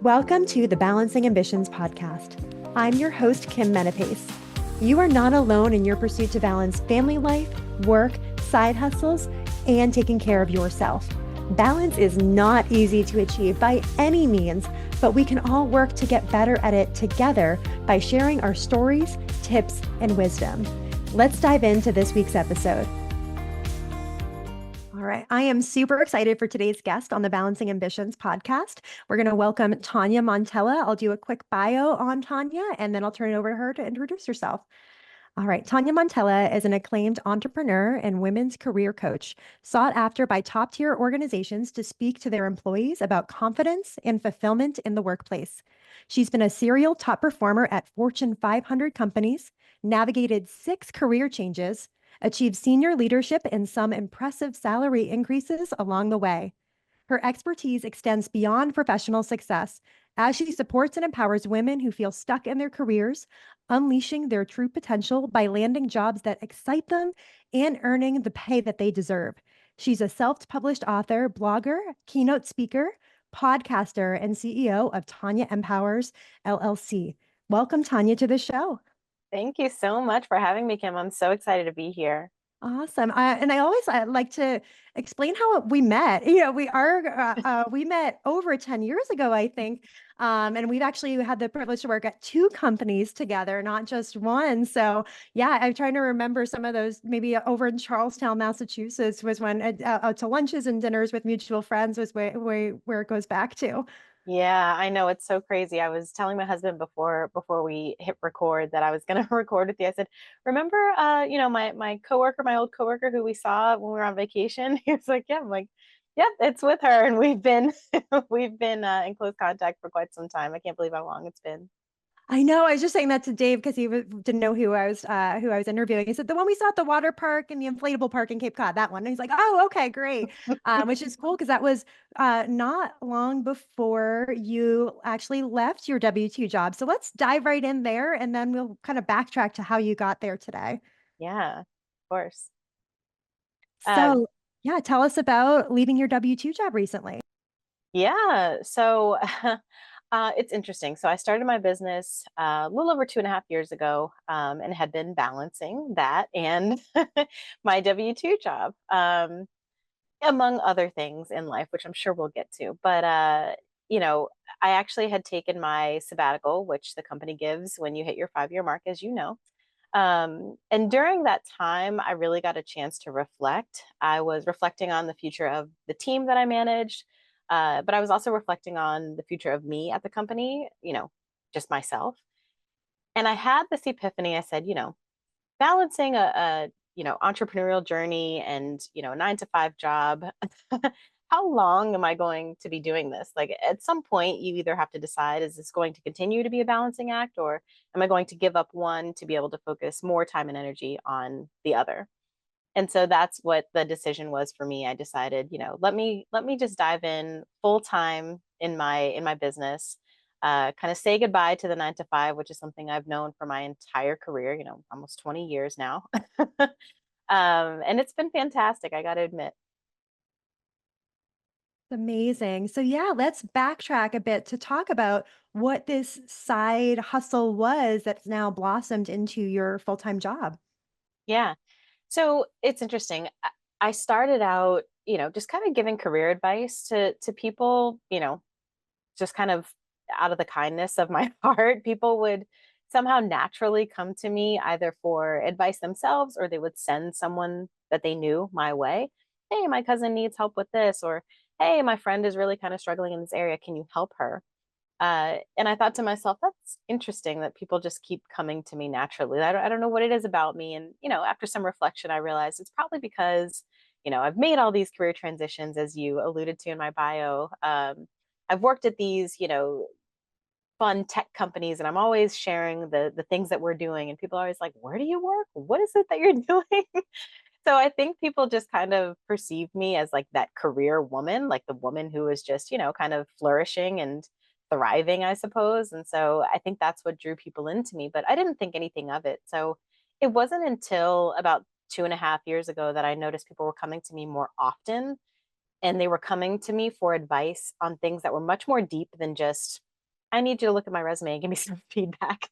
Welcome to the Balancing Ambitions podcast. I'm your host, Kim Menapace. You are not alone in your pursuit to balance family life, work, side hustles, and taking care of yourself. Balance is not easy to achieve by any means, but we can all work to get better at it together by sharing our stories, tips, and wisdom. Let's dive into this week's episode. All right. I am super excited for today's guest on the Balancing Ambitions podcast. We're going to welcome Tonya Montella. I'll do a quick bio on Tonya, and then I'll turn it over to her to introduce herself. All right. Tonya Montella is an acclaimed entrepreneur and women's career coach, sought after by top-tier organizations to speak to their employees about confidence and fulfillment in the workplace. She's been a serial top performer at Fortune 500 companies, navigated 6 career changes, achieved senior leadership and some impressive salary increases along the way. Her expertise extends beyond professional success as she supports and empowers women who feel stuck in their careers, unleashing their true potential by landing jobs that excite them and earning the pay that they deserve. She's a self-published author, blogger, keynote speaker, podcaster, and CEO of Tonya Empowers LLC. Welcome, Tonya, to the show. Thank you so much for having me, Kim. I'm so excited to be here. Awesome. And I always like to explain how we met. We met over 10 years ago, I think. And we've actually had the privilege to work at 2 companies together, not just one. So yeah, I'm trying to remember some of those. Maybe over in Charlestown, Massachusetts was when to lunches and dinners with mutual friends was where it goes back to. Yeah, I know it's so crazy. I was telling my husband before we hit record that I was going to record with you. I said, "Remember, my coworker, my old coworker who we saw when we were on vacation?" He was like, "Yeah." I'm like, "Yep, it's with her." And we've been we've been in close contact for quite some time. I can't believe how long it's been. I know. I was just saying that to Dave because didn't know who I was interviewing. He said the one we saw at the water park and the inflatable park in Cape Cod, that one. And he's like, "Oh, okay, great," which is cool because that was not long before you actually left your W-2 job. So let's dive right in there, and then we'll kind of backtrack to how you got there today. Yeah, of course. Um, So yeah, tell us about leaving your W-2 job recently. Yeah. So it's interesting. So I started my business a little over 2.5 years ago, and had been balancing that and my W-2 job, among other things in life, which I'm sure we'll get to. But, you know, I actually had taken my sabbatical, which the company gives when you hit your 5-year mark, as you know. And during that time, I really got a chance to reflect. I was reflecting on the future of the team that I managed, but I was also reflecting on the future of me at the company, just myself. And I had this epiphany. I said, balancing a entrepreneurial journey and, a 9 to 5 job. How long am I going to be doing this? Like at some point, you either have to decide, is this going to continue to be a balancing act, or am I going to give up one to be able to focus more time and energy on the other? And so that's what the decision was for me. I decided, let me just dive in full time in my business, kind of say goodbye to the 9 to 5, which is something I've known for my entire career, almost 20 years now. And it's been fantastic, I got to admit. Amazing. So yeah, let's backtrack a bit to talk about what this side hustle was that's now blossomed into your full-time job. Yeah. So it's interesting. I started out, just kind of giving career advice to people, just kind of out of the kindness of my heart. People would somehow naturally come to me either for advice themselves, or they would send someone that they knew my way. Hey, my cousin needs help with this, or hey, my friend is really kind of struggling in this area. Can you help her? And I thought to myself, that's interesting that people just keep coming to me naturally. I don't know what it is about me. And, after some reflection, I realized it's probably because, I've made all these career transitions, as you alluded to in my bio. I've worked at these, fun tech companies, and I'm always sharing the things that we're doing. And people are always like, where do you work? What is it that you're doing? So I think people just kind of perceive me as like that career woman, like the woman who is just, kind of flourishing and thriving, I suppose. And so I think that's what drew people into me, but I didn't think anything of it. So it wasn't until about 2.5 years ago that I noticed people were coming to me more often, and they were coming to me for advice on things that were much more deep than just I need you to look at my resume and give me some feedback.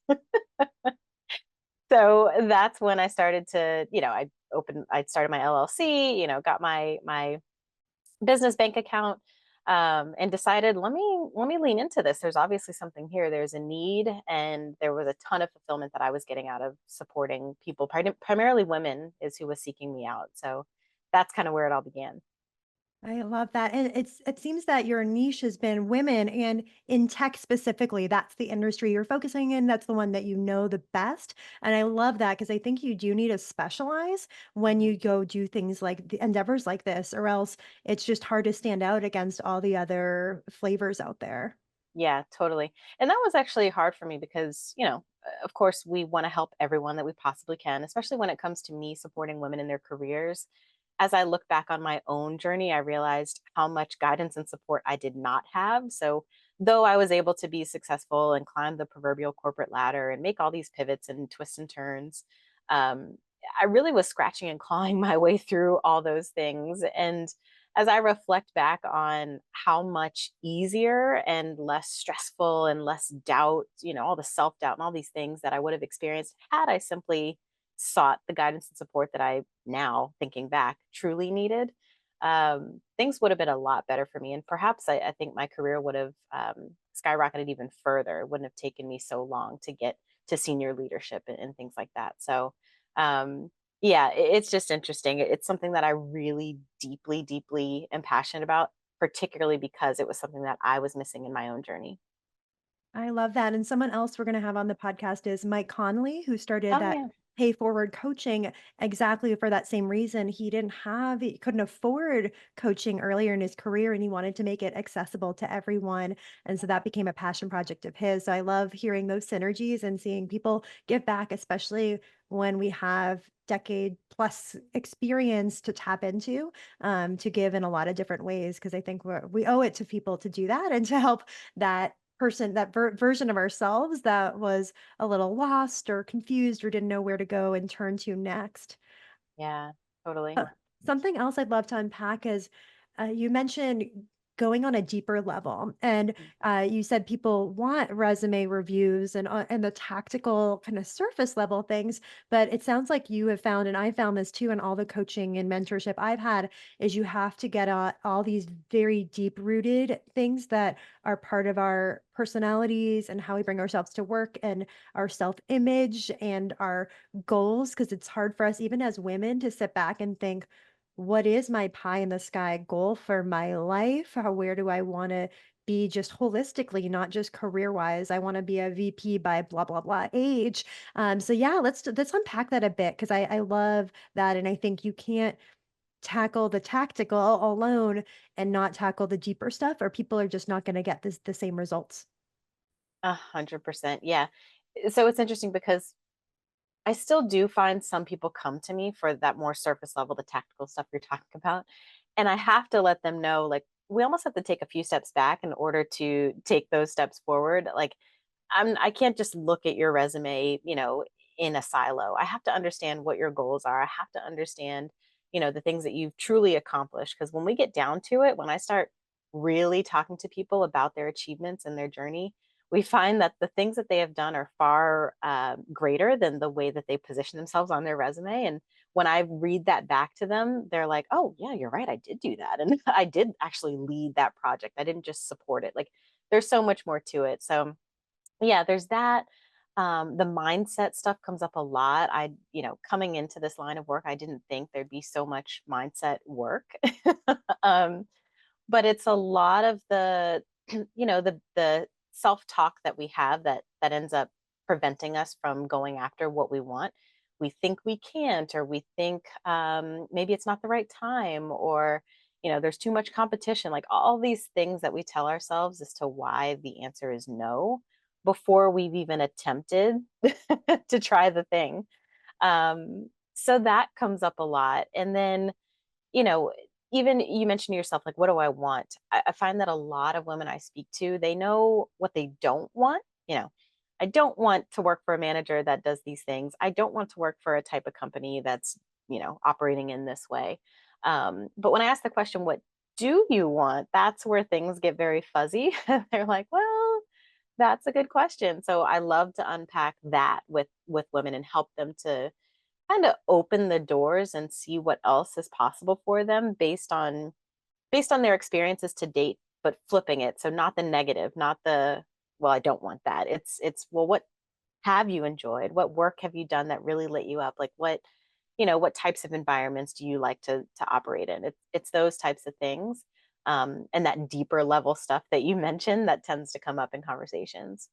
So that's when I started to, I started my LLC, got my business bank account, and decided, let me lean into this. There's obviously something here. There's a need, and there was a ton of fulfillment that I was getting out of supporting people, primarily women, is who was seeking me out. So that's kind of where it all began. I love that. And it seems that your niche has been women and in tech specifically, that's the industry you're focusing in. That's the one that you know the best. And I love that because I think you do need to specialize when Mhm. you go do things like the endeavors like this, or else it's just hard to stand out against all the other flavors out there. Yeah, totally. And that was actually hard for me because, of course, we want to help everyone that we possibly can, especially when it comes to me supporting women in their careers. As I look back on my own journey, I realized how much guidance and support I did not have. So, though I was able to be successful and climb the proverbial corporate ladder and make all these pivots and twists and turns, um, I really was scratching and clawing my way through all those things. And as I reflect back on how much easier and less stressful and less doubt, all the self doubt and all these things that I would have experienced had I simply sought the guidance and support that I now, thinking back, truly needed, things would have been a lot better for me. And perhaps I think my career would have skyrocketed even further. It wouldn't have taken me so long to get to senior leadership and things like that. So, yeah, it's just interesting. It's something that I really deeply, deeply am passionate about, particularly because it was something that I was missing in my own journey. I love that. And someone else we're going to have on the podcast is Mike Conley, who started Oh, that yeah. pay forward coaching exactly for that same reason. He couldn't afford coaching earlier in his career and he wanted to make it accessible to everyone. And so that became a passion project of his. So I love hearing those synergies and seeing people give back, especially when we have decade plus experience to tap into, to give in a lot of different ways. Cause I think we owe it to people to do that and to help that person, that version of ourselves that was a little lost or confused or didn't know where to go and turn to next. Yeah, totally. Uh, Something else I'd love to unpack is you mentioned going on a deeper level, and Mhm. you said people want resume reviews and the tactical kind of surface level things. But it sounds like you have found, and I found this too, in all the coaching and mentorship I've had, is you have to get all these very deep rooted things that are part of our personalities and how we bring ourselves to work and our self image and our goals, because it's hard for us, even as women, to sit back and think, what is my pie in the sky goal for my life? Where do I want to be just holistically, not just career wise? I want to be a VP by blah, blah, blah age. So yeah, let's unpack that a bit because I love that. And I think you can't tackle the tactical alone and not tackle the deeper stuff, or people are just not going to get the same results. 100%. Yeah. So it's interesting because I still do find some people come to me for that more surface level, the tactical stuff you're talking about. And I have to let them know, like, we almost have to take a few steps back in order to take those steps forward. Like, I can't just look at your resume, in a silo. I have to understand what your goals are. I have to understand, the things that you've truly accomplished. Because when we get down to it, when I start really talking to people about their achievements and their journey, we find that the things that they have done are far greater than the way that they position themselves on their resume. And when I read that back to them, they're like, oh, yeah, you're right. I did do that. And I did actually lead that project. I didn't just support it. Like, there's so much more to it. So, yeah, there's that. The mindset stuff comes up a lot. Coming into this line of work, I didn't think there'd be so much mindset work. um, but it's a lot of the the self-talk that we have that ends up preventing us from going after what we want. We think we can't, or we think maybe it's not the right time, or there's too much competition, like all these things that we tell ourselves as to why the answer is no before we've even attempted to try the thing. So that comes up a lot. And then, you know, even you mentioned to yourself, like, what do I want? I find that a lot of women I speak to, they know what they don't want. I don't want to work for a manager that does these things. I don't want to work for a type of company that's, operating in this way. But when I ask the question, what do you want? That's where things get very fuzzy. They're like, well, That's a good question. So I love to unpack that with women and help them to kind of open the doors and see what else is possible for them based on their experiences to date, but flipping it. So not the negative, not the, well, I don't want that. It's well, what have you enjoyed? What work have you done that really lit you up? Like what, what types of environments do you like to operate in? It's those types of things. And that deeper level stuff that you mentioned that tends to come up in conversations.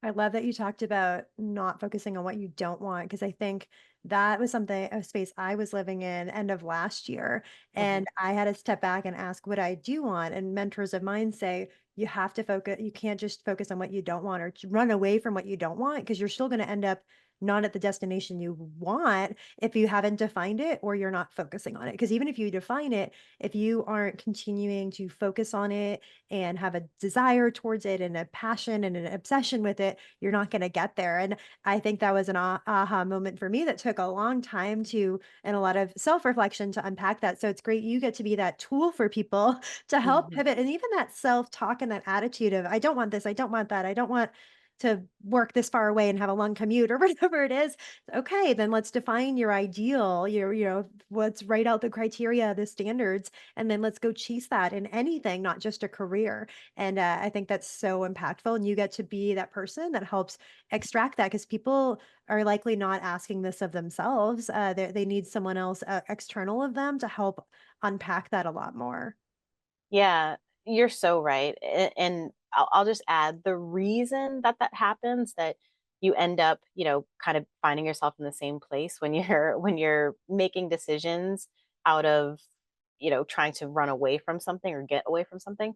I love that you talked about not focusing on what you don't want because I think that was something a space I was living in end of last year. Hmm. And I had to step back and ask what I do want. And mentors of mine say you have to focus, you can't just focus on what you don't want or run away from what you don't want because you're still going to end up not at the destination you want if you haven't defined it or you're not focusing on it. Because even if you define it, if you aren't continuing to focus on it and have a desire towards it and a passion and an obsession with it, you're not going to get there. And I think that was an aha moment for me that took a long time to, and a lot of self reflection to unpack that. So it's great you get to be that tool for people to help Hmm. pivot. And even that self talk and that attitude of, I don't want this, I don't want that, I don't want to work this far away and have a long commute or whatever it is. Okay, then let's define your ideal, let's write out the criteria, the standards, and then let's go chase that in anything, not just a career. And I think that's so impactful. And you get to be that person that helps extract that because people are likely not asking this of themselves. They need someone else external of them to help unpack that a lot more. Yeah, you're so right. And I'll just add the reason that that happens, that you end up, kind of finding yourself in the same place when you're when you're making decisions out of, trying to run away from something or get away from something.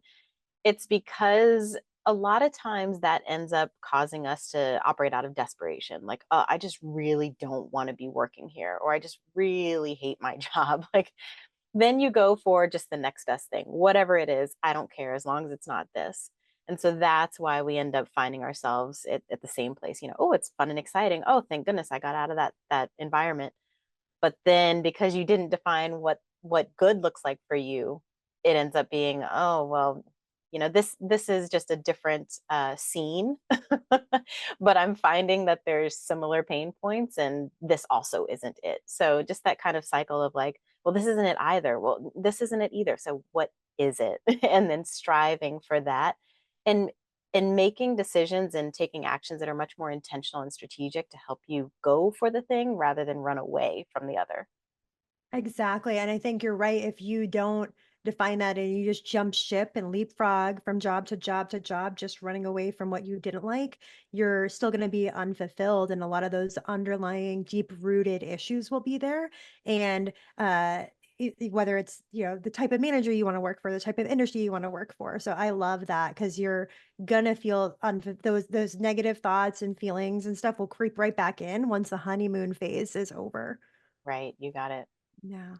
It's because a lot of times that ends up causing us to operate out of desperation. Like, I just really don't want to be working here, or I just really hate my job. Like, then you go for just the next best thing, whatever it is. I don't care as long as it's not this. And so that's why we end up finding ourselves at the same place. Oh, it's fun and exciting. Oh, thank goodness I got out of that environment. But then because you didn't define what good looks like for you, it ends up being, oh well, this is just a different scene, but I'm finding that there's similar pain points, and this also isn't it. So just that kind of cycle of like, well, this isn't it either. Well, this isn't it either. So what is it? And then striving for that, and making decisions and taking actions that are much more intentional and strategic to help you go for the thing rather than run away from the other. Exactly. And I think you're right. If you don't define that and you just jump ship and leapfrog from job to job to job, just running away from what you didn't like, you're still going to be unfulfilled. And a lot of those underlying deep rooted issues will be there. And whether it's, the type of manager you want to work for, the type of industry you want to work for. So I love that because you're gonna feel those negative thoughts and feelings and stuff will creep right back in once the honeymoon phase is over. Right, you got it. Yeah.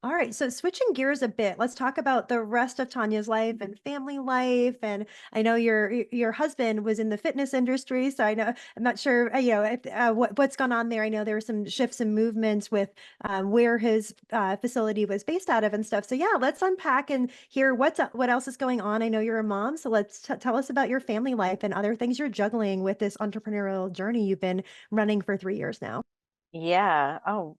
All right. So switching gears a bit, let's talk about the rest of Tanya's life and family life. And I know your husband was in the fitness industry, so I know I'm not sure, if, what's gone on there. I know there were some shifts and movements with where his facility was based out of and stuff. So yeah, let's unpack and hear what else is going on. I know you're a mom, so let's tell us about your family life and other things you're juggling with this entrepreneurial journey you've been running for 3 years now. Yeah. Oh,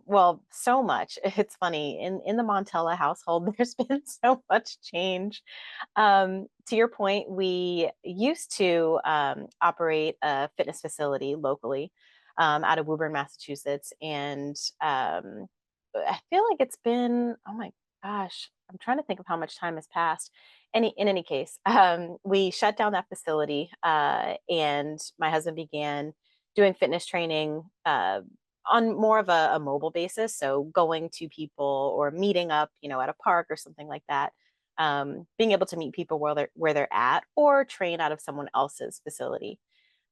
well, so much. It's funny. In the Montella household, there's been so much change. To your point, we used to operate a fitness facility locally out of Woburn, Massachusetts. And I feel like it's been, oh my gosh, I'm trying to think of how much time has passed. In any case, we shut down that facility, and my husband began doing fitness training on more of a mobile basis. So going to people or meeting up, at a park or something like that. Being able to meet people where they're at or train out of someone else's facility.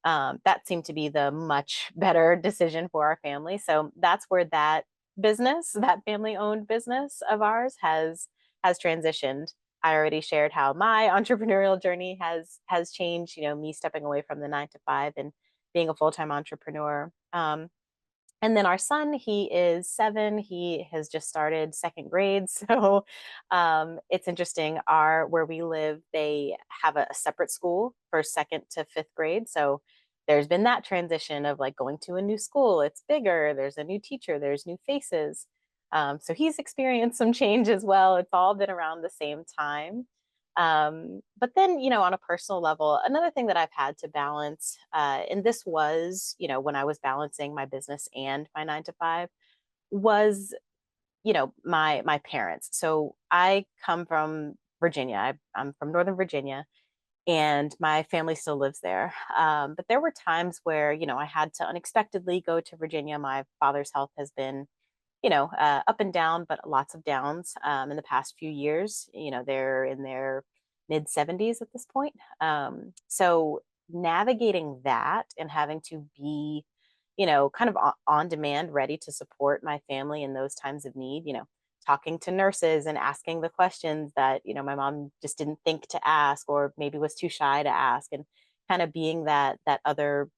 That seemed to be the much better decision for our family. So that's where that business, that family-owned business of ours, has transitioned. I already shared how my entrepreneurial journey has changed. Me stepping away from the 9 to 5 and being a full-time entrepreneur. And then our son, he is 7. He has just started second grade. So it's interesting. Where we live, they have a separate school for second to fifth grade. So there's been that transition of like going to a new school. It's bigger. There's a new teacher. There's new faces. So he's experienced some change as well. It's all been around the same time. But then, on a personal level, another thing that I've had to balance, and this was, when I was balancing my business and my 9 to 5, was, my parents. So I come from Virginia. I'm from Northern Virginia, and my family still lives there. But there were times where, I had to unexpectedly go to Virginia. My father's health has been up and down, but lots of downs in the past few years. They're in their mid 70s at this point. So navigating that and having to be, kind of on demand, ready to support my family in those times of need, talking to nurses and asking the questions that, my mom just didn't think to ask or maybe was too shy to ask, and kind of being that other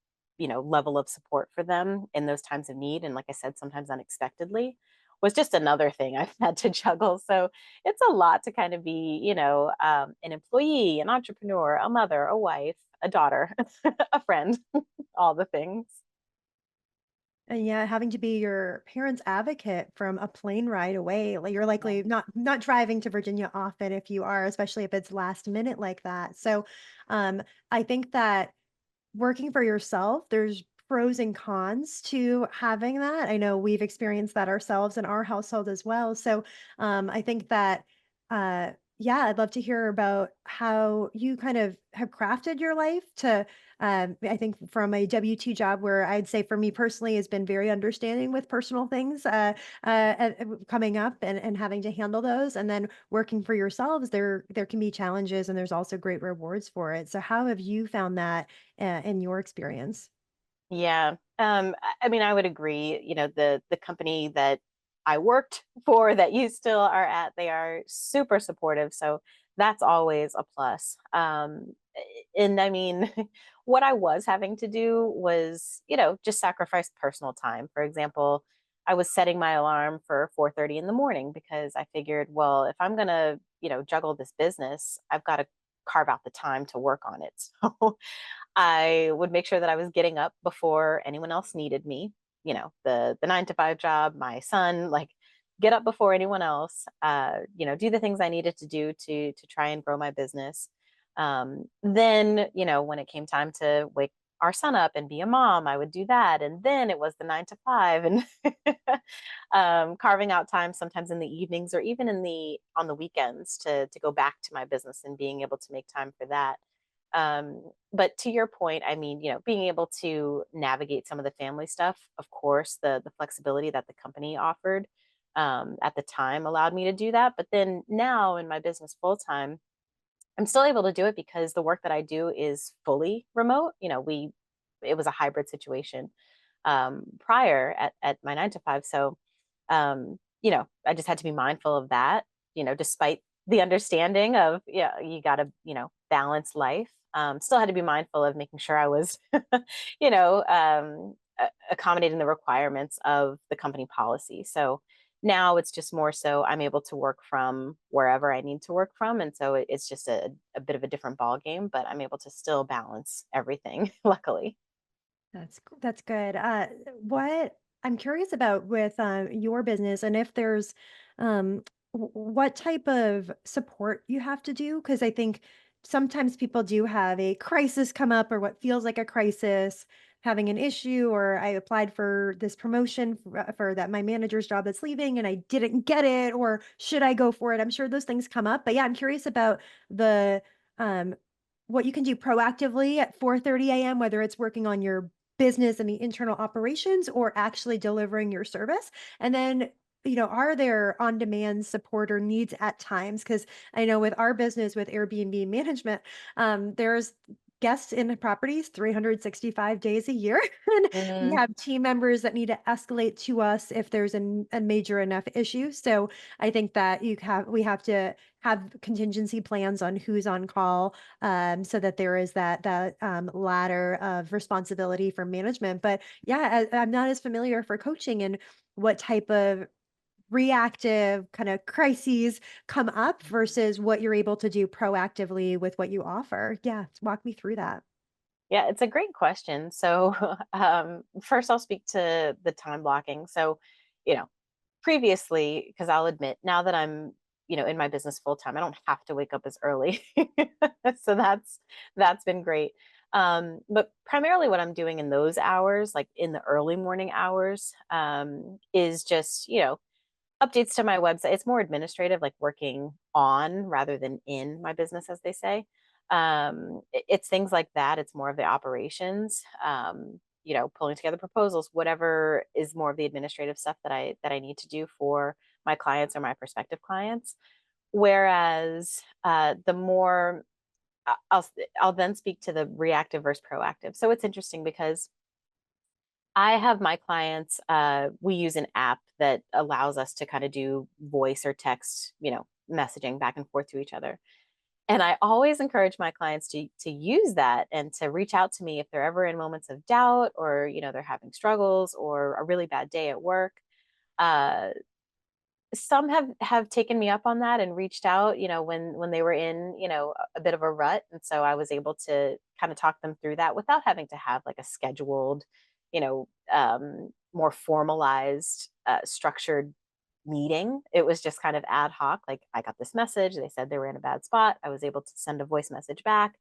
level of support for them in those times of need, and like I said, sometimes unexpectedly, was just another thing I've had to juggle. So it's a lot to kind of be, an employee, an entrepreneur, a mother, a wife, a daughter, a friend, all the things. And yeah, having to be your parents' advocate from a plane ride away, like you're likely not driving to Virginia often if you are, especially if it's last minute like that. So, um, I think that working for yourself, there's pros and cons to having that. I know we've experienced that ourselves in our household as well. So, I think that, yeah, I'd love to hear about how you kind of have crafted your life to, I think from a W-2 job where I'd say for me personally has been very understanding with personal things, coming up and having to handle those. And then working for yourselves, there can be challenges and there's also great rewards for it. So how have you found that in your experience? Yeah. I mean, I would agree. The company that I worked for, that you still are at, they are super supportive. So that's always a plus. And I mean, what I was having to do was, just sacrifice personal time. For example, I was setting my alarm for 4:30 in the morning because I figured, well, if I'm gonna, juggle this business, I've got to carve out the time to work on it. So I would make sure that I was getting up before anyone else needed me. The 9 to 5 job, my son, like get up before anyone else. Do the things I needed to do to try and grow my business. Then, when it came time to wake our son up and be a mom, I would do that. And then it was the 9 to 5, and carving out time sometimes in the evenings or even on the weekends to go back to my business and being able to make time for that. But to your point, I mean, being able to navigate some of the family stuff, of course, the flexibility that the company offered at the time allowed me to do that. But then now in my business full time, I'm still able to do it because the work that I do is fully remote. It was a hybrid situation prior at my 9 to 5. So, I just had to be mindful of that, despite the understanding of, yeah, you got to, balance life. Still had to be mindful of making sure I was, accommodating the requirements of the company policy. So now it's just more so I'm able to work from wherever I need to work from. And so it's just a bit of a different ball game, but I'm able to still balance everything, luckily. That's good. What I'm curious about with your business and if there's what type of support you have to do, because I think sometimes people do have a crisis come up or what feels like a crisis, having an issue, or I applied for this promotion for that my manager's job that's leaving and I didn't get it, or should I go for it? I'm sure those things come up, but yeah, I'm curious about the um, what you can do proactively at 4:30 a.m., whether it's working on your business and the internal operations or actually delivering your service. And then, are there on-demand support or needs at times? Because I know with our business with Airbnb management, there's guests in the properties 365 days a year. And we Mm, have team members that need to escalate to us if there's a major enough issue. So I think that we have to have contingency plans on who's on call, so that there is that ladder of responsibility for management. But yeah, I'm not as familiar for coaching and what type of reactive kind of crises come up versus what you're able to do proactively with what you offer. Yeah, walk me through that. yeah, it's a great question. So, first I'll speak to the time blocking. So, you know, previously, because I'll admit now that I'm, in my business full time, I don't have to wake up as early. So that's been great. But primarily what I'm doing in those hours, like in the early morning hours, is just, updates to my website. It's more administrative, like working on rather than in my business, as they say. It's things like that. It's more of the operations, pulling together proposals, whatever is more of the administrative stuff that I need to do for my clients or my prospective clients. Whereas the more I'll then speak to the reactive versus proactive. So it's interesting because I have my clients, we use an app that allows us to kind of do voice or text, messaging back and forth to each other. And I always encourage my clients to use that and to reach out to me if they're ever in moments of doubt or, they're having struggles or a really bad day at work. Uh, some have taken me up on that and reached out, when they were in, a bit of a rut, and so I was able to kind of talk them through that without having to have like a scheduled, more formalized, structured meeting. It was just kind of ad hoc. Like, I got this message, they said they were in a bad spot, I was able to send a voice message back,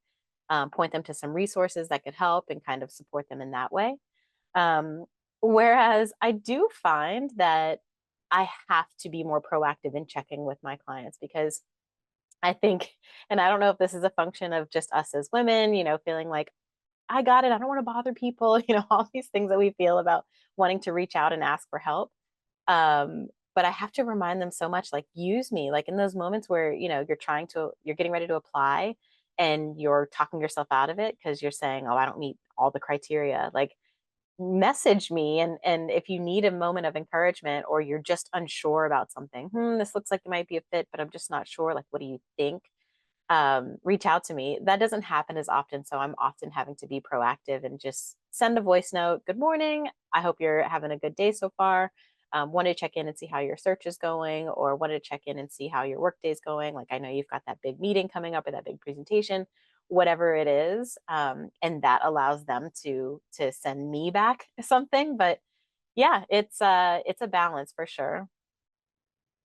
point them to some resources that could help and kind of support them in that way. um, Whereas I do find that I have to be more proactive in checking with my clients because I think, and I don't know if this is a function of just us as women, feeling like, I got it, I don't want to bother people, all these things that we feel about wanting to reach out and ask for help. But I have to remind them so much, like, use me, like in those moments where, you're getting ready to apply and you're talking yourself out of it because you're saying, oh, I don't meet all the criteria. Like, message me, and if you need a moment of encouragement or you're just unsure about something, this looks like it might be a fit but I'm just not sure, like, what do you think? Reach out to me. That doesn't happen as often, so I'm often having to be proactive and just send a voice note. Good morning, I hope you're having a good day so far. Wanted to check in and see how your search is going, or wanted to check in and see how your work day is going. Like, I know you've got that big meeting coming up or that big presentation, whatever it is, and that allows them to send me back something. But yeah, it's a balance for sure.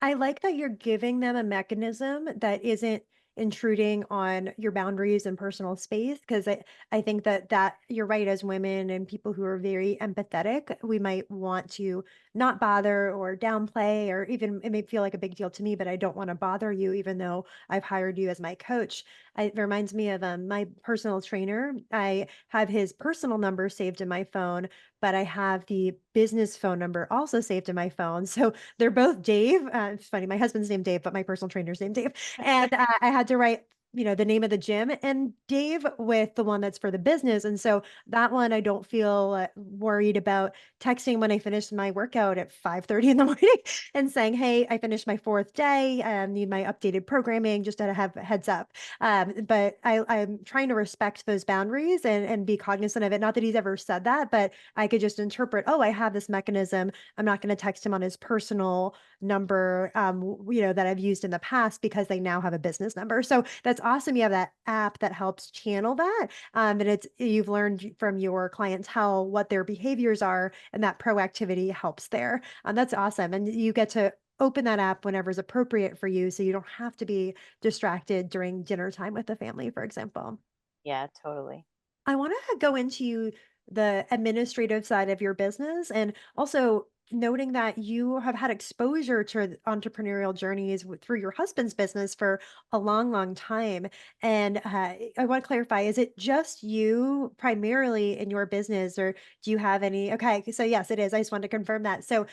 I like that you're giving them a mechanism that isn't intruding on your boundaries and personal space because I think that you're right, as women and people who are very empathetic, we might want to not bother or downplay, or even it may feel like a big deal to me, but I don't want to bother you even though I've hired you as my coach. It reminds me of my personal trainer. I have his personal number saved in my phone, but I have the business phone number also saved in my phone. So they're both Dave. It's funny, my husband's named Dave, but my personal trainer's named Dave. And I had to write, the name of the gym and Dave with the one that's for the business. And so that one, I don't feel worried about texting when I finish my workout at 5:30 in the morning and saying, "Hey, I finished my fourth day. I need my updated programming," just to have a heads up. But I'm trying to respect those boundaries and be cognizant of it. Not that he's ever said that, but I could just interpret, oh, I have this mechanism. I'm not going to text him on his personal number, that I've used in the past because they now have a business number. So that's awesome. You have that app that helps channel that. And you've learned from your clientele what their behaviors are, and that proactivity helps there. That's awesome. And you get to open that app whenever is appropriate for you. So you don't have to be distracted during dinner time with the family, for example. Yeah, totally. I want to go into the administrative side of your business, and also noting that you have had exposure to the entrepreneurial journeys through your husband's business for a long, long time. And I want to clarify, is it just you primarily in your business, or do you have any? Okay, so yes, it is. I just wanted to confirm that. So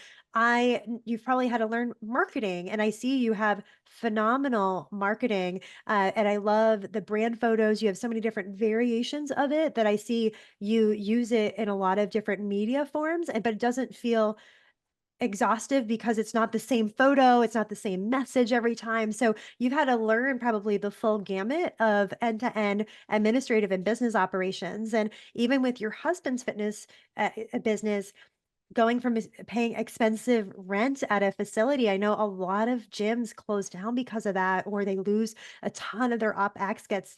you've probably had to learn marketing, and I see you have phenomenal marketing. And I love the brand photos. You have so many different variations of it that I see you use it in a lot of different media forms, but it doesn't feel exhaustive because it's not the same photo, it's not the same message every time. So you've had to learn probably the full gamut of end-to-end administrative and business operations. And even with your husband's fitness business, going from paying expensive rent at a facility, I know a lot of gyms close down because of that, or they lose a ton of their OpEx gets,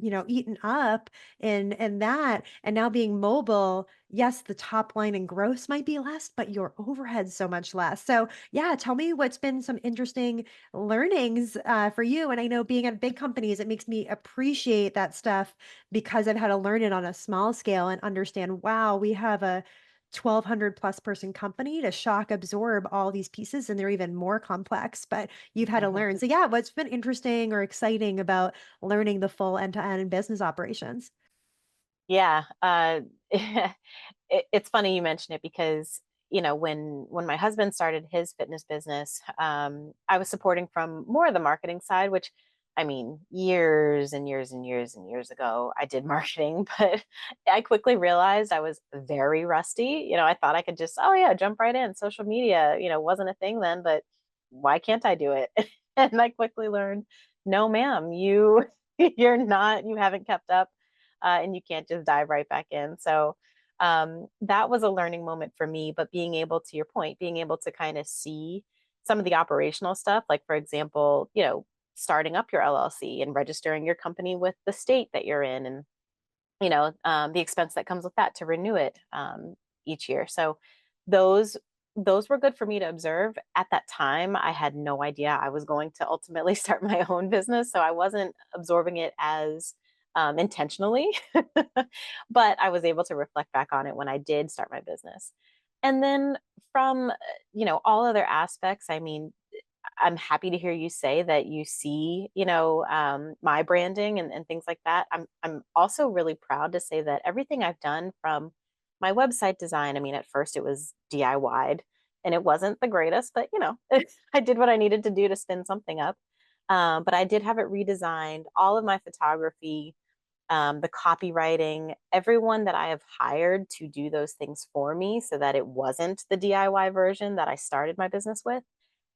eaten up in that. And now being mobile, yes, the top line and gross might be less, but your overhead's so much less. So yeah, tell me what's been some interesting learnings for you. And I know being at big companies, it makes me appreciate that stuff because I've had to learn it on a small scale and understand, wow, we have a 1,200 plus person company to shock absorb all these pieces, and they're even more complex, but you've had to learn. So yeah, what's been interesting or exciting about learning the full end-to-end business operations? Yeah, it's funny you mention it because when my husband started his fitness business, I was supporting from more of the marketing side, which I mean, years and years and years and years ago, I did marketing, but I quickly realized I was very rusty. I thought I could just, oh yeah, jump right in. Social media, wasn't a thing then, but why can't I do it? And I quickly learned, no, ma'am, you haven't kept up, and you can't just dive right back in. So that was a learning moment for me. But being able, to your point, being able to kind of see some of the operational stuff, like for example, starting up your LLC and registering your company with the state that you're in, and the expense that comes with that to renew it each year. So those those were good for me to observe. At that time, I had no idea I was going to ultimately start my own business, so I wasn't absorbing it as intentionally. But I was able to reflect back on it when I did start my business. And then from all other aspects, I mean, I'm happy to hear you say that you see, my branding and things like that. I'm also really proud to say that everything I've done from my website design, I mean, at first it was DIY'd and it wasn't the greatest, but I did what I needed to do to spin something up. But I did have it redesigned, all of my photography, the copywriting, everyone that I have hired to do those things for me so that it wasn't the DIY version that I started my business with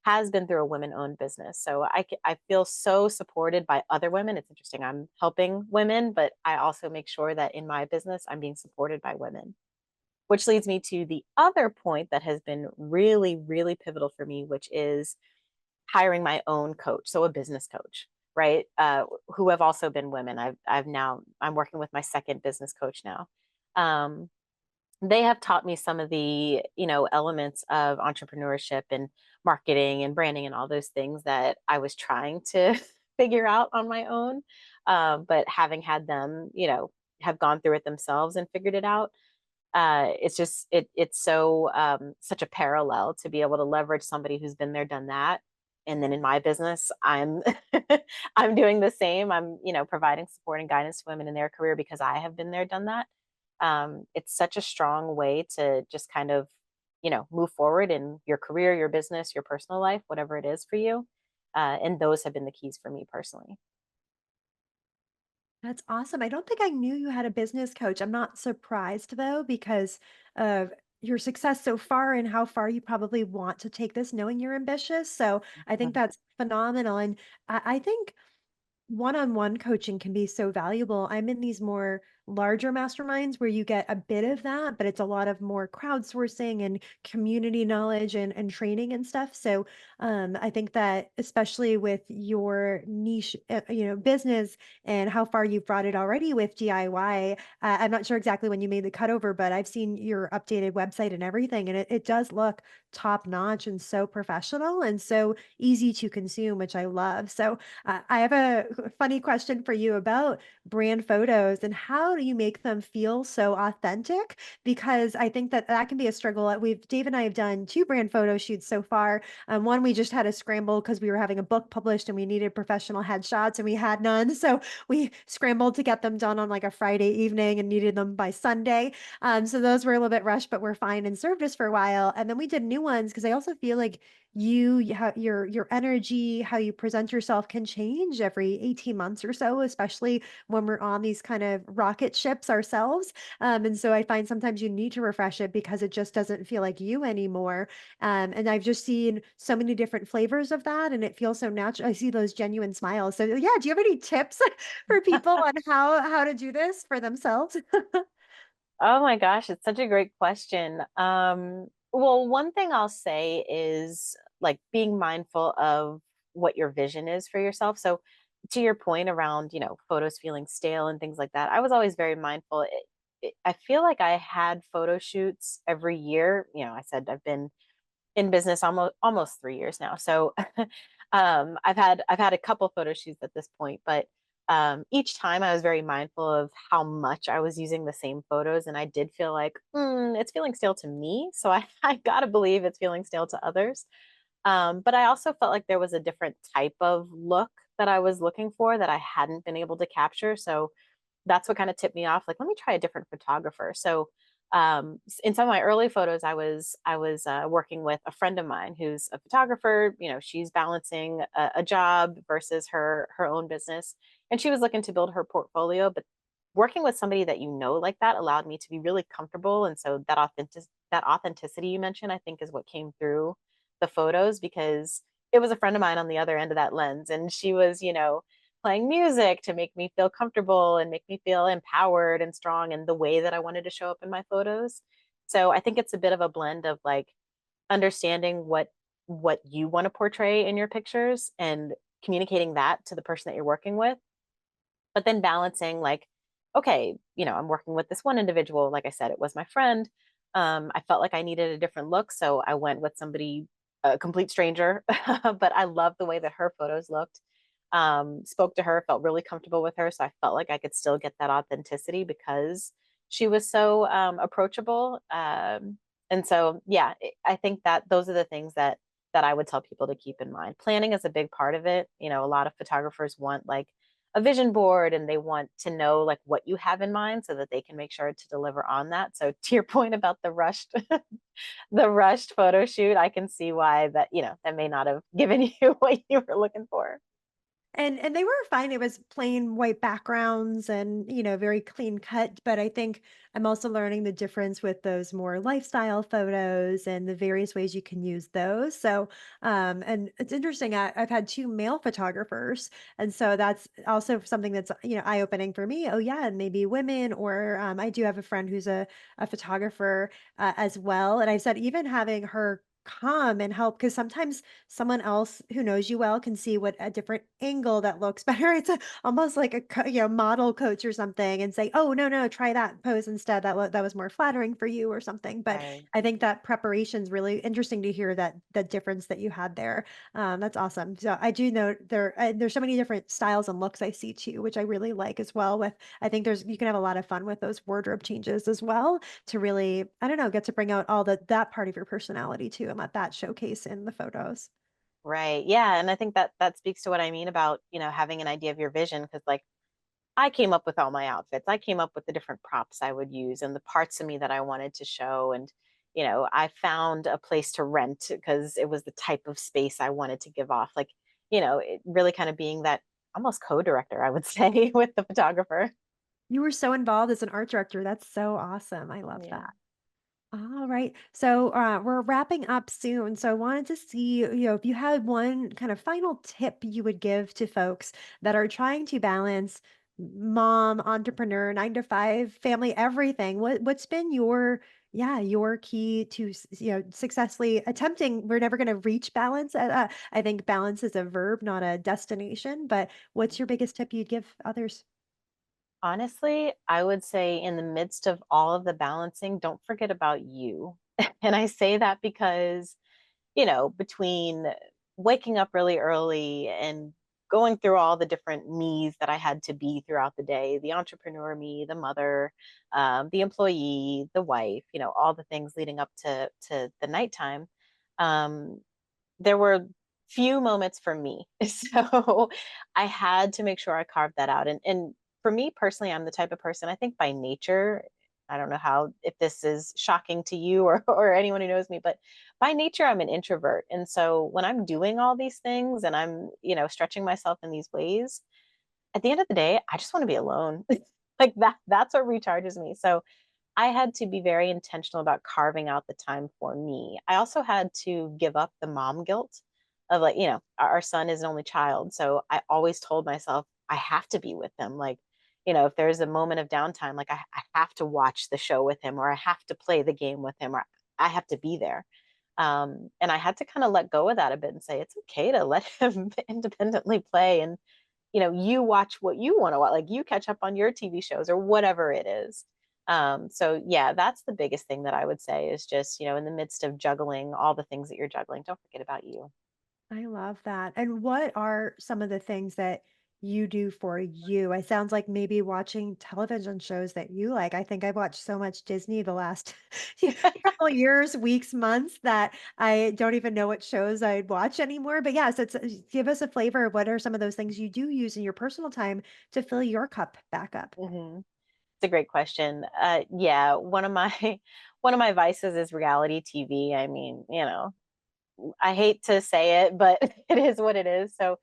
has been through a women-owned business. So I feel so supported by other women. It's interesting. I'm helping women, but I also make sure that in my business, I'm being supported by women. Which leads me to the other point that has been really, really pivotal for me, which is hiring my own coach, so a business coach, right? Who have also been women. I'm working with my second business coach now. Um, they have taught me some of the elements of entrepreneurship and marketing and branding and all those things that I was trying to figure out on my own, but having had them have gone through it themselves and figured it out, it's just it's so such a parallel to be able to leverage somebody who's been there, done that. And then in my business, I'm I'm doing the same. I'm providing support and guidance to women in their career because I have been there, done that. It's such a strong way to just kind of move forward in your career, your business, your personal life, whatever it is for you. And those have been the keys for me personally. That's awesome. I don't think I knew you had a business coach. I'm not surprised though, because of your success so far and how far you probably want to take this, knowing you're ambitious. So I think Mhm. that's phenomenal. And I think one-on-one coaching can be so valuable. I'm in these more larger masterminds where you get a bit of that, but it's a lot of more crowdsourcing and community knowledge and training and stuff. So I think that especially with your niche, business and how far you've brought it already with DIY, I'm not sure exactly when you made the cutover, but I've seen your updated website and everything, and it does look top notch and so professional and so easy to consume, which I love. So I have a funny question for you about brand photos and how do you make them feel so authentic? Because I think that that can be a struggle. Dave and I have done two brand photo shoots so far. One, we just had a scramble because we were having a book published and we needed professional headshots and we had none. So we scrambled to get them done on like a Friday evening and needed them by Sunday. So those were a little bit rushed, but we're fine and served us for a while. And then we did new ones because I also feel like your energy, how you present yourself can change every 18 months or so, especially when we're on these kind of rocket ships ourselves. And so I find sometimes you need to refresh it because it just doesn't feel like you anymore. And I've just seen so many different flavors of that, and it feels so natural. I see those genuine smiles. So yeah, do you have any tips for people on how to do this for themselves? Oh my gosh, it's such a great question. Well, one thing I'll say is like being mindful of what your vision is for yourself. So, to your point around, photos feeling stale and things like that, I was always very mindful. I feel like I had photo shoots every year. I said I've been in business almost 3 years now. So I've had a couple photo shoots at this point, but each time I was very mindful of how much I was using the same photos, and I did feel like it's feeling stale to me. So I gotta believe it's feeling stale to others. But I also felt like there was a different type of look that I was looking for that I hadn't been able to capture. So that's what kind of tipped me off. Like, let me try a different photographer. So in some of my early photos, I was working with a friend of mine who's a photographer. She's balancing a job versus her own business, and she was looking to build her portfolio. But working with somebody that like that allowed me to be really comfortable. And so that authenticity you mentioned, I think, is what came through the photos, because it was a friend of mine on the other end of that lens, and she was, playing music to make me feel comfortable and make me feel empowered and strong in the way that I wanted to show up in my photos. So I think it's a bit of a blend of like understanding what you want to portray in your pictures and communicating that to the person that you're working with, but then balancing like, okay, I'm working with this one individual. Like I said, it was my friend. I felt like I needed a different look, so I went with somebody, a complete stranger, but I loved the way that her photos looked. Spoke to her, felt really comfortable with her, so I felt like I could still get that authenticity because she was so approachable. And so, yeah, I think that those are the things that I would tell people to keep in mind. Planning is a big part of it. A lot of photographers want like a vision board, and they want to know like what you have in mind so that they can make sure to deliver on that. So to your point about the rushed the rushed photo shoot, I can see why that may not have given you what you were looking for. And they were fine. It was plain white backgrounds and, very clean cut. But I think I'm also learning the difference with those more lifestyle photos and the various ways you can use those. So, and it's interesting. I've had two male photographers. And so that's also something that's, eye opening for me. Oh, yeah. And maybe women, or I do have a friend who's a photographer as well. And I said, even having her come and help, because sometimes someone else who knows you well can see what a different angle that looks better. It's almost like model coach or something, and say, "Oh, no, no, try that pose instead. That was more flattering for you," or something. But Right. I think that preparation is really interesting to hear that difference that you had there. That's awesome. So I do know there's so many different styles and looks I see too, which I really like as well. With I think there's you can have a lot of fun with those wardrobe changes as well to really, I don't know, get to bring out all that part of your personality too and let that showcase in the photos. Right. Yeah. And I think that speaks to what I mean about, having an idea of your vision. Because like I came up with all my outfits. I came up with the different props I would use and the parts of me that I wanted to show. And, I found a place to rent because it was the type of space I wanted to give off. Like, it really kind of being that almost co-director, I would say, with the photographer. You were so involved as an art director. That's so awesome. I love Yeah. that. All right. So we're wrapping up soon. So I wanted to see, if you had one kind of final tip you would give to folks that are trying to balance mom, entrepreneur, 9 to 5, family, everything. What's been your key to, successfully attempting, we're never going to reach balance. I think balance is a verb, not a destination, but what's your biggest tip you'd give others? Honestly, I would say in the midst of all of the balancing, don't forget about you. And I say that because between waking up really early and going through all the different me's that I had to be throughout the day, the entrepreneur me, the mother, the employee, the wife, all the things leading up to the nighttime. Um, there were few moments for me. So I had to make sure I carved that out. And for me personally, I'm the type of person, I think by nature, I don't know how, if this is shocking to you or anyone who knows me, but by nature, I'm an introvert. And so when I'm doing all these things and I'm, stretching myself in these ways, at the end of the day, I just want to be alone. Like that's what recharges me. So I had to be very intentional about carving out the time for me. I also had to give up the mom guilt of, like, our son is an only child. So I always told myself I have to be with him. Like, if there's a moment of downtime, like I have to watch the show with him, or I have to play the game with him, or I have to be there. And I had to kind of let go of that a bit and say it's okay to let him independently play, and you watch what you want to watch, like you catch up on your TV shows or whatever it is. So yeah, that's the biggest thing that I would say is just, in the midst of juggling all the things that you're juggling, don't forget about you. I love that. And what are some of the things that you do for you? It sounds like maybe watching television shows that you like. I think I've watched so much Disney the last couple of years, weeks, months that I don't even know what shows I'd watch anymore. But yes, give us a flavor of what are some of those things you do use in your personal time to fill your cup back up. Hmm. It's a great question. Yeah, one of my one of my vices is reality TV. I mean, I hate to say it, but it is what it is. So,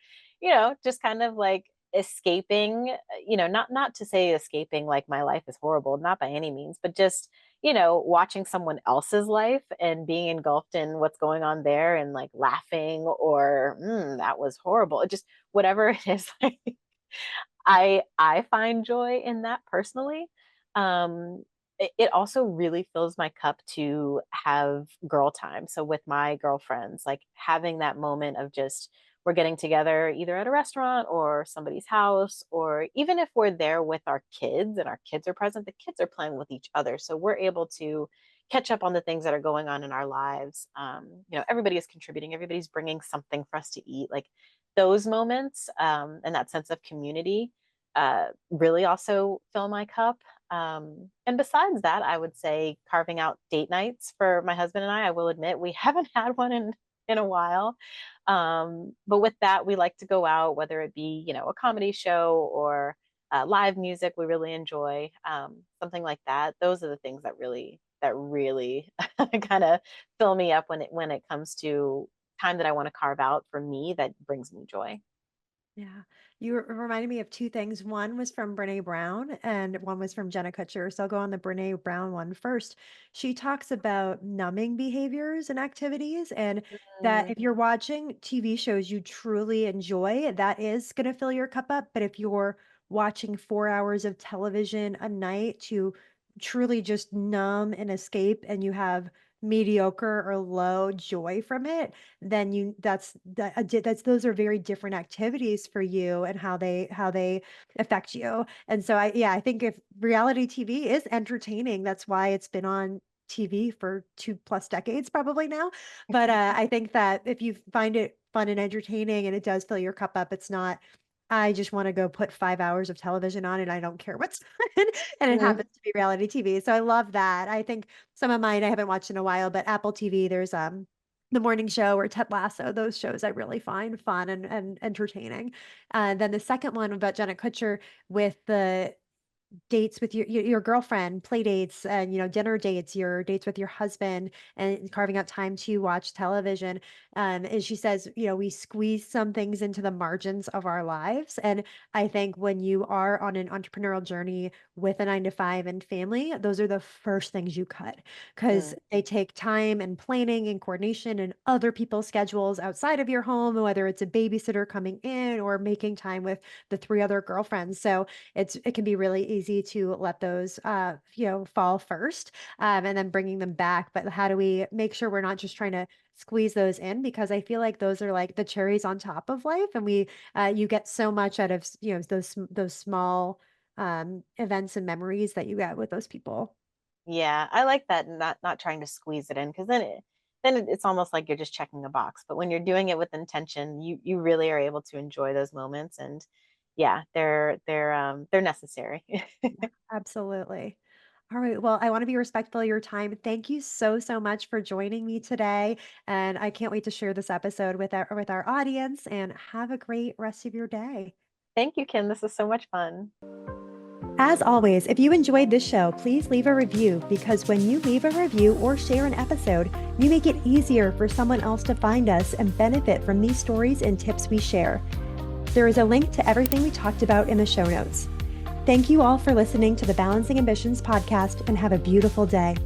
just kind of like escaping, not to say escaping like my life is horrible, not by any means, but just, watching someone else's life and being engulfed in what's going on there and like laughing or that was horrible. Just whatever it is. Like, I find joy in that personally. It also really fills my cup to have girl time. So with my girlfriends, like having that moment of just we're getting together either at a restaurant or somebody's house, or even if we're there with our kids and our kids are present, the kids are playing with each other. So we're able to catch up on the things that are going on in our lives. Everybody is contributing, everybody's bringing something for us to eat. Like those moments, and that sense of community really also fill my cup. And besides that, I would say carving out date nights for my husband and I will admit we haven't had one in a while. But with that, we like to go out, whether it be, a comedy show or live music we really enjoy, something like that. Those are the things that really kind of fill me up when it comes to time that I want to carve out for me that brings me joy. Yeah. Reminded me of two things. One was from Brene Brown and one was from Jenna Kutcher. So I'll go on the Brene Brown one first. She talks about numbing behaviors and activities, and that Mm, if you're watching TV shows you truly enjoy, that is going to fill your cup up. But if you're watching 4 hours of television a night to truly just numb and escape, and you have mediocre or low joy from it, then that's those are very different activities for you and how they affect you. And so I think if reality TV is entertaining, that's why it's been on TV for 2+ decades probably now. But I think that if you find it fun and entertaining and it does fill your cup up, it's not, I just want to go put 5 hours of television on and I don't care what's on. And it mm, happens to be reality TV. So I love that. I think some of mine I haven't watched in a while, but Apple TV, there's the morning show or Ted Lasso, those shows I really find fun and entertaining. Then the second one about Jenna Kutcher with the dates with your girlfriend, play dates, and dinner dates, your dates with your husband, and carving out time to watch television. And she says, we squeeze some things into the margins of our lives. And I think when you are on an entrepreneurial journey with a 9 to 5 and family, those are the first things you cut because mm. they take time and planning and coordination and other people's schedules outside of your home, whether it's a babysitter coming in or making time with the three other girlfriends. So it can be really easy to let those fall first, and then bringing them back. But how do we make sure we're not just trying to squeeze those in, because I feel like those are like the cherries on top of life, and we you get so much out of those small events and memories that you get with those people. Yeah, I like that, not trying to squeeze it in because then then it's almost like you're just checking a box. But when you're doing it with intention, you really are able to enjoy those moments. And yeah, they're necessary. Absolutely. All right. Well, I want to be respectful of your time. Thank you so much for joining me today. And I can't wait to share this episode with our audience, and have a great rest of your day. Thank you, Kim. This is so much fun. As always, if you enjoyed this show, please leave a review, because when you leave a review or share an episode, you make it easier for someone else to find us and benefit from these stories and tips we share. There is a link to everything we talked about in the show notes. Thank you all for listening to the Balancing Ambitions podcast, and have a beautiful day.